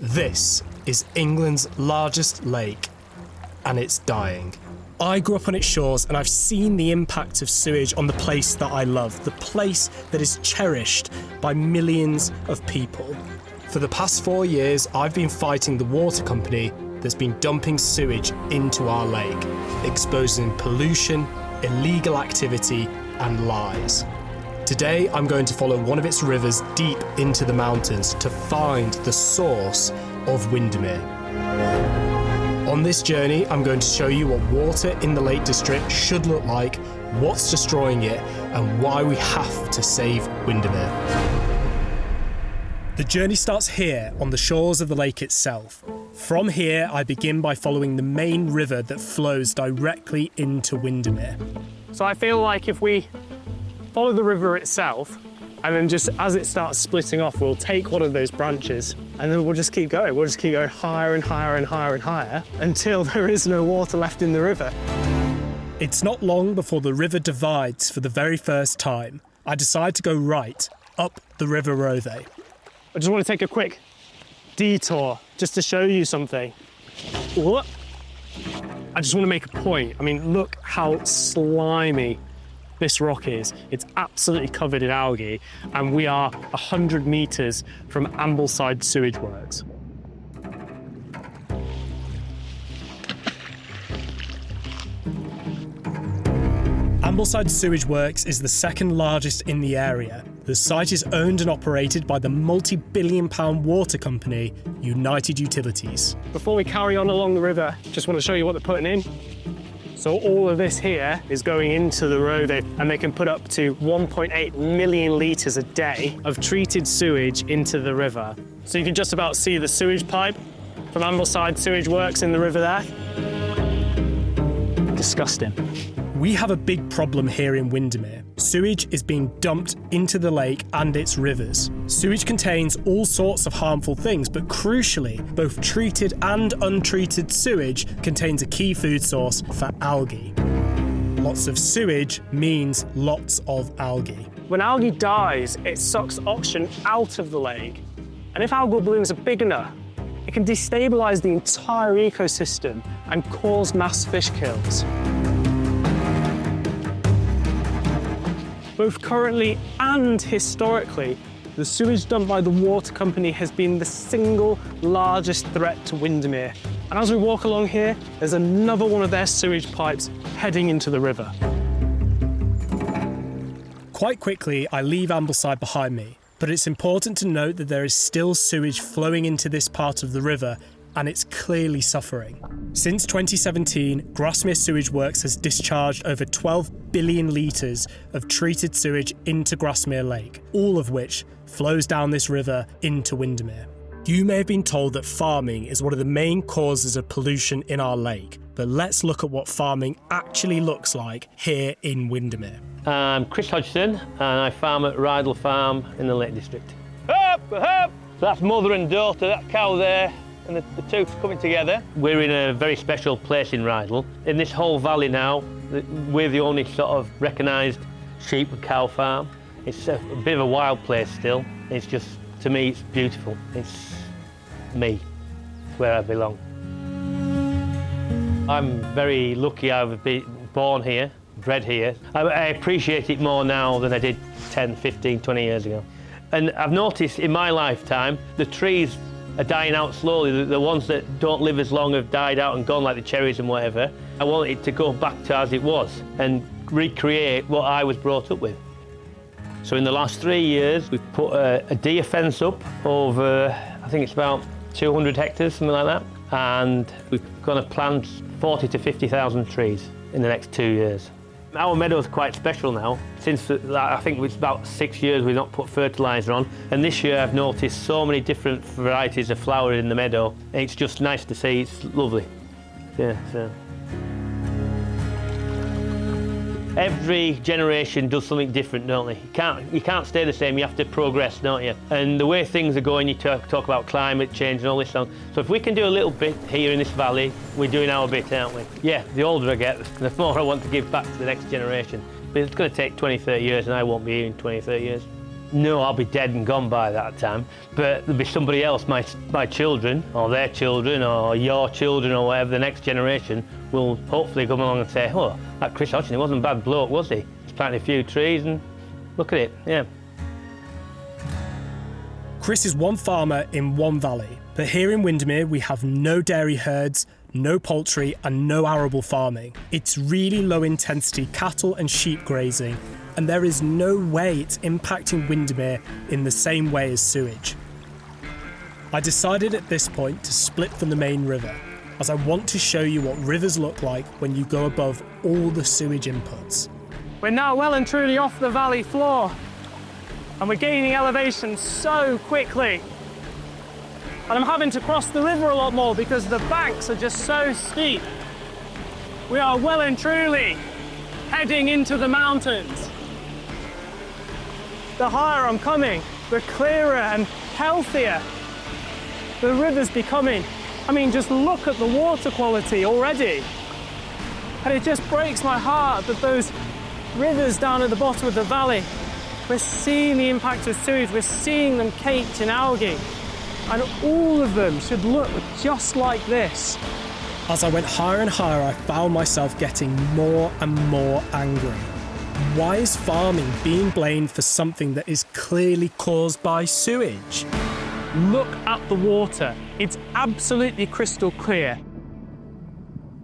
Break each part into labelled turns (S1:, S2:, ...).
S1: This is England's largest lake, and it's dying. I grew up on its shores and I've seen the impact of sewage on the place that I love, the place that is cherished by millions of people. For the past 4 years, I've been fighting the water company that's been dumping sewage into our lake, exposing pollution, illegal activity, and lies. Today, I'm going to follow one of its rivers deep into the mountains to find the source of Windermere. On this journey, I'm going to show you what water in the Lake District should look like, what's destroying it, and why we have to save Windermere. The journey starts here on the shores of the lake itself. From here, I begin by following the main river that flows directly into Windermere.
S2: So I feel like if we follow the river itself, and then just as it starts splitting off, we'll take one of those branches and then we'll just keep going. We'll just keep going higher and higher and higher and higher until there is no water left in the river.
S1: It's not long before the river divides for the very first time. I decide to go right, up the River Rothe.
S2: I just want to take a quick detour just to show you something. What? I just want to make a point. I mean, look how slimy this rock is. It's absolutely covered in algae, and we are 100 metres from Ambleside Sewage Works.
S1: Ambleside Sewage Works is the second largest in the area. The site is owned and operated by the multi-billion-pound water company, United Utilities.
S2: Before we carry on along the river, just want to show you what they're putting in. So all of this here is going into the Rothe, and they can put up to 1.8 million litres a day of treated sewage into the river. So you can just about see the sewage pipe from Ambleside Sewage Works in the river there. Disgusting.
S1: We have a big problem here in Windermere. Sewage is being dumped into the lake and its rivers. Sewage contains all sorts of harmful things, but crucially, both treated and untreated sewage contains a key food source for algae. Lots of sewage means lots of algae.
S2: When algae dies, it sucks oxygen out of the lake. And if algal blooms are big enough, it can destabilise the entire ecosystem and cause mass fish kills. Both currently and historically, the sewage dumped by the water company has been the single largest threat to Windermere. And as we walk along here, there's another one of their sewage pipes heading into the river.
S1: Quite quickly, I leave Ambleside behind me, but it's important to note that there is still sewage flowing into this part of the river, and it's clearly suffering. Since 2017, Grasmere Sewage Works has discharged over 12 billion litres of treated sewage into Grasmere Lake, all of which flows down this river into Windermere. You may have been told that farming is one of the main causes of pollution in our lake, but let's look at what farming actually looks like here in Windermere.
S3: I'm Chris Hodgson, and I farm at Rydal Farm in the Lake District. Up, up! So that's mother and daughter, that cow there, and the two coming together. We're in a very special place in Rydal. In this whole valley now, we're the only sort of recognised sheep and cow farm. It's a bit of a wild place still. It's just, to me, it's beautiful. It's me. It's where I belong. I'm very lucky I've been born here, bred here. I appreciate it more now than I did 10, 15, 20 years ago. And I've noticed in my lifetime, the trees are dying out slowly. The ones that don't live as long have died out and gone, like the cherries and whatever. I want it to go back to as it was and recreate what I was brought up with. So in the last 3 years, we've put a deer fence up over, I think it's about 200 hectares, something like that. And we're going to plant 40 to 50,000 trees in the next 2 years. Our meadow's quite special now. Since I think it's about 6 years we've not put fertiliser on, and this year I've noticed so many different varieties of flower in the meadow. It's just nice to see. It's lovely. Yeah. So. Every generation does something different, don't they? You can't stay the same. You have to progress, don't you? And the way things are going, you talk about climate change and all this stuff. So if we can do a little bit here in this valley, we're doing our bit, aren't we? Yeah, the older I get, the more I want to give back to the next generation. But it's going to take 20, 30 years, and I won't be here in 20, 30 years. no, I'll be dead and gone by that time, but there'll be somebody else, my children, or their children, or your children, or whatever, the next generation will hopefully come along and say, oh, that Chris Hodgson, he wasn't a bad bloke, was he? He's planted a few trees and look at it, yeah.
S1: Chris is one farmer in one valley, but here in Windermere we have no dairy herds, no poultry and no arable farming. It's really low intensity cattle and sheep grazing, and there is no way it's impacting Windermere in the same way as sewage. I decided at this point to split from the main river, as I want to show you what rivers look like when you go above all the sewage inputs.
S2: We're now well and truly off the valley floor, and we're gaining elevation so quickly. And I'm having to cross the river a lot more because the banks are just so steep. We are well and truly heading into the mountains. The higher I'm coming, the clearer and healthier the river's becoming. I mean, just look at the water quality already. And it just breaks my heart that those rivers down at the bottom of the valley, we're seeing the impact of sewage, we're seeing them caked in algae. And all of them should look just like this.
S1: As I went higher and higher, I found myself getting more and more angry. Why is farming being blamed for something that is clearly caused by sewage?
S2: Look at the water. It's absolutely crystal clear.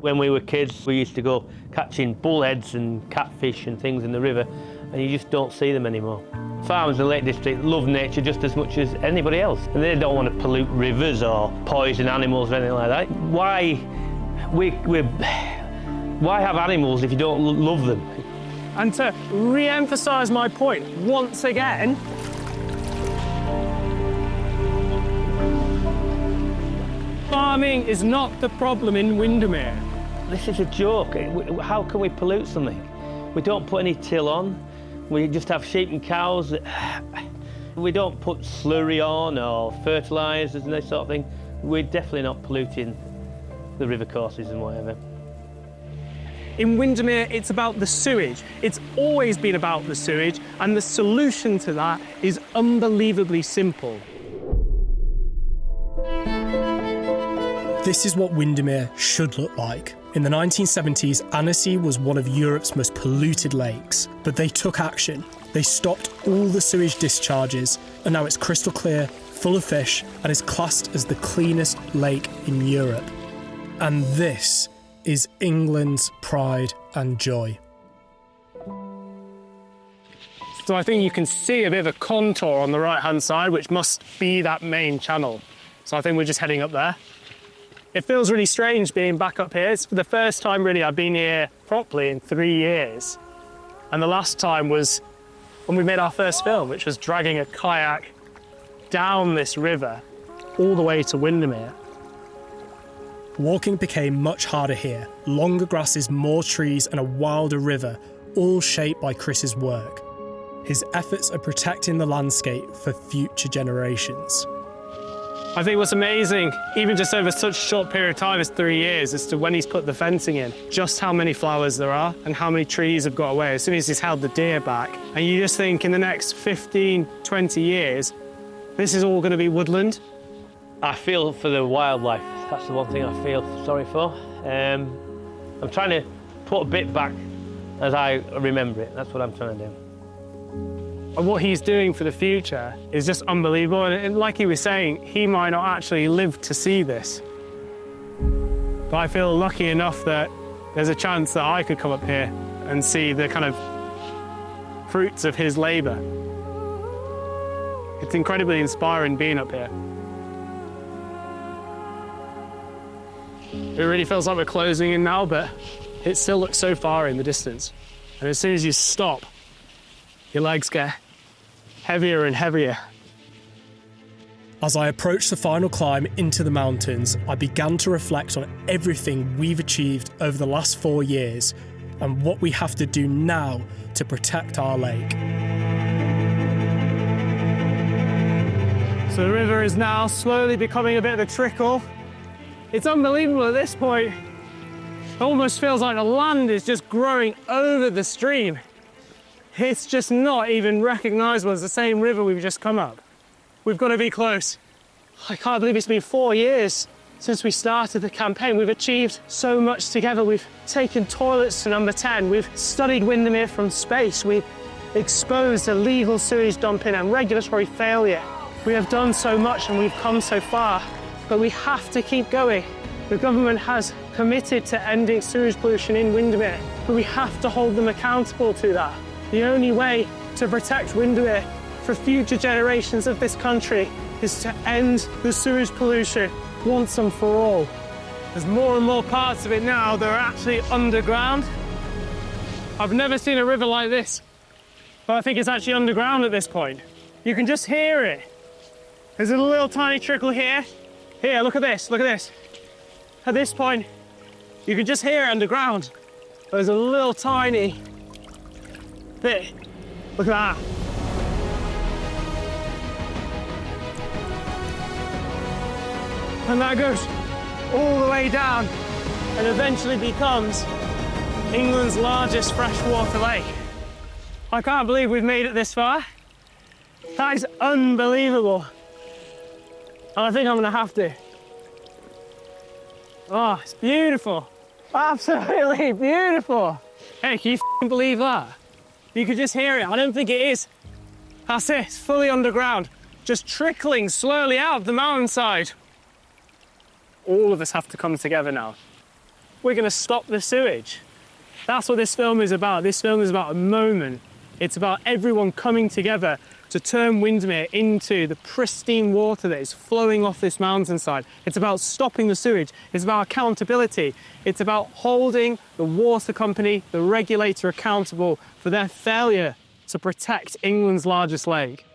S3: When we were kids, we used to go catching bullheads and catfish and things in the river, and you just don't see them anymore. Farmers in the Lake District love nature just as much as anybody else, and they don't want to pollute rivers or poison animals or anything like that. Why have animals if you don't love them?
S2: And to re-emphasise my point once again, farming is not the problem in Windermere.
S3: This is a joke. How can we pollute something? We don't put any till on. We just have sheep and cows. We don't put slurry on or fertilisers and that sort of thing. We're definitely not polluting the river courses and whatever.
S2: In Windermere, it's about the sewage. It's always been about the sewage, and the solution to that is unbelievably simple.
S1: This is what Windermere should look like. In the 1970s, Annecy was one of Europe's most polluted lakes, but they took action. They stopped all the sewage discharges, and now it's crystal clear, full of fish, and is classed as the cleanest lake in Europe. And this is England's pride and joy.
S2: So I think you can see a bit of a contour on the right-hand side, which must be that main channel. So I think we're just heading up there. It feels really strange being back up here. It's for the first time really I've been here properly in 3 years. And the last time was when we made our first film, which was dragging a kayak down this river all the way to Windermere.
S1: Walking became much harder here. Longer grasses, more trees and a wilder river, all shaped by Chris's work. His efforts are protecting the landscape for future generations.
S2: I think what's amazing, even just over such a short period of time as 3 years, as to when he's put the fencing in, just how many flowers there are and how many trees have got away as soon as he's held the deer back. And you just think in the next 15, 20 years, this is all going to be woodland.
S3: I feel for the wildlife. That's the one thing I feel sorry for. I'm trying to put a bit back as I remember it. That's what I'm trying to do.
S2: And what he's doing for the future is just unbelievable. And like he was saying, he might not actually live to see this. But I feel lucky enough that there's a chance that I could come up here and see the kind of fruits of his labour. It's incredibly inspiring being up here. It really feels like we're closing in now, but it still looks so far in the distance. And as soon as you stop, your legs get heavier and heavier.
S1: As I approached the final climb into the mountains, I began to reflect on everything we've achieved over the last 4 years and what we have to do now to protect our lake.
S2: So the river is now slowly becoming a bit of a trickle. It's unbelievable at this point. It almost feels like the land is just growing over the stream. It's just not even recognisable as the same river we've just come up. We've got to be close. I can't believe it's been 4 years since we started the campaign. We've achieved so much together. We've taken toilets to number 10. We've studied Windermere from space. We've exposed illegal sewage dumping and regulatory failure. We have done so much and we've come so far, but we have to keep going. The government has committed to ending sewage pollution in Windermere, but we have to hold them accountable to that. The only way to protect Windermere for future generations of this country is to end the sewage pollution once and for all. There's more and more parts of it now that are actually underground. I've never seen a river like this, but I think it's actually underground at this point. You can just hear it. There's a little tiny trickle here. Here, look at this, look at this. At this point, you can just hear it underground. There's a little tiny bit. Look at that. And that goes all the way down and eventually becomes England's largest freshwater lake. I can't believe we've made it this far. That is unbelievable. And I think I'm gonna have to. Oh, it's beautiful. Absolutely beautiful. Hey, can you believe that? You could just hear it. I don't think it is. That's it, it's fully underground, just trickling slowly out of the mountainside. All of us have to come together now. We're gonna stop the sewage. That's what this film is about. This film is about a moment. It's about everyone coming together to turn Windermere into the pristine water that is flowing off this mountainside. It's about stopping the sewage. It's about accountability. It's about holding the water company, the regulator, accountable for their failure to protect England's largest lake.